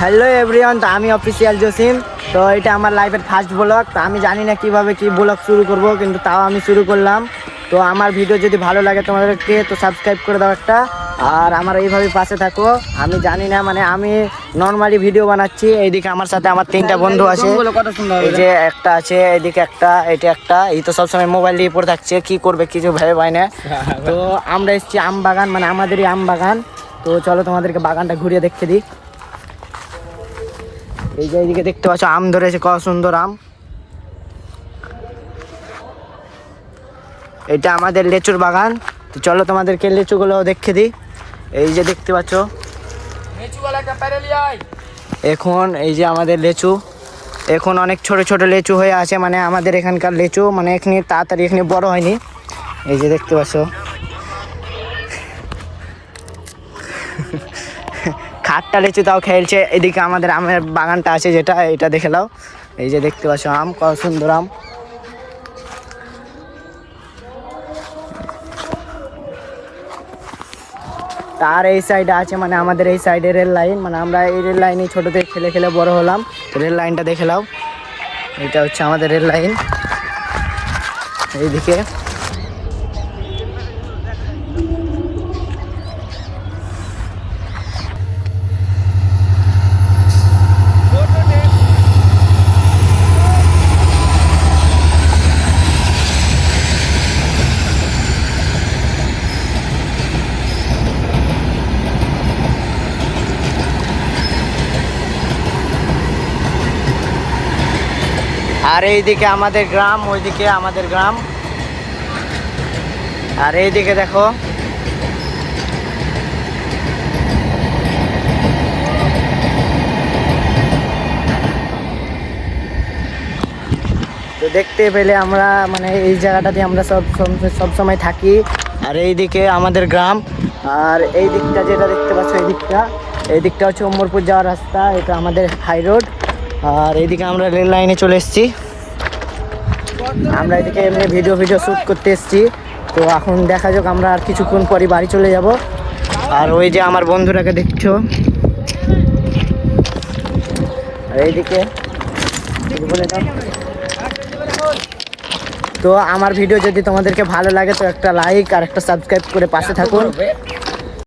Hello everyone, তো আমি official Jasim. তো এটা আমার লাইফের ফার্স্ট ব্লগ। তো আমি জানি না কিভাবে কি ব্লগ শুরু করব, কিন্তু তাও আমি শুরু করলাম। তো আমার ভিডিও যদি ভালো লাগে তোমাদেরকে, তো সাবস্ক্রাইব করে দাও একটা, আর আমার এইভাবে পাশে থাকো। আমি জানি না, মানে আমি নর্মালি ভিডিও বানাচ্ছি। এইদিকে আমার সাথে আমার 3টা বন্ধু আছে। এই যে একটা আছে, এইদিকে একটা, এটা একটা। এই তো সবসময় মোবাইল নিয়ে পড়ে থাকছে, কি করবে কিছু ভেবে পায় না। তো আমরা এসেছি আম বাগান, মানে আমাদেরই আম বাগান। তো চলো তোমাদেরকে বাগানটা ঘুরিয়ে দেখতে দিই। এই যে এইদিকে দেখতে পাচ্ছ আম ধরেছে, কত সুন্দর আম। এটা আমাদের লেচুর বাগান। তো চলো তোমাদেরকে লেচুগুলো দেখে দিই। এই যে দেখতে পাচ্ছ, এখন এই যে আমাদের লেচু, এখন অনেক ছোট ছোট লেচু হয়ে আছে। মানে আমাদের এখানকার লেচু মানে এখানে তাড়াতাড়ি এখানে বড় হয়নি। এই যে দেখতে পাচ্ছ খাটটা লেচু তাও খেলছে। এদিকে আমাদের আমের বাগানটা আছে, যেটা এটা দেখে নাও। এই যে দেখতে পাচ্ছ আম, কত সুন্দর আম। তার এই সাইডে আছে, মানে আমাদের এই সাইডে রেল লাইন। মানে আমরা এই রেল লাইনে ছোট থেকে খেলে খেলে বড় হলাম। রেল লাইনটা দেখে নাও, এটা হচ্ছে আমাদের রেল লাইন। এইদিকে আর এইদিকে আমাদের গ্রাম, ওইদিকে আমাদের গ্রাম। আর এইদিকে দেখো, তো দেখতে পেলে আমরা মানে এই জায়গাটাতে আমরা সব সময় থাকি। আর এইদিকে আমাদের গ্রাম। আর এই দিকটা যেটা দেখতে পাচ্ছ, এই দিকটা হচ্ছে উমরপুর যাওয়ার রাস্তা। এটা আমাদের হাই রোড। আর এইদিকে আমরা রেল লাইনে চলে এসেছি। আমরা এদিকে এমনি ভিডিও শ্যুট করতে এসেছি। তো এখন দেখা যাক, আমরা আর কিছুক্ষণ পরই বাড়ি চলে যাব। আর ওই যে আমার বন্ধুরাকে দেখছো, আর এইদিকে বলে দাও। তো আমার ভিডিও যদি তোমাদেরকে ভালো লাগে, তো একটা লাইক আর একটা সাবস্ক্রাইব করে পাশে থাকুন।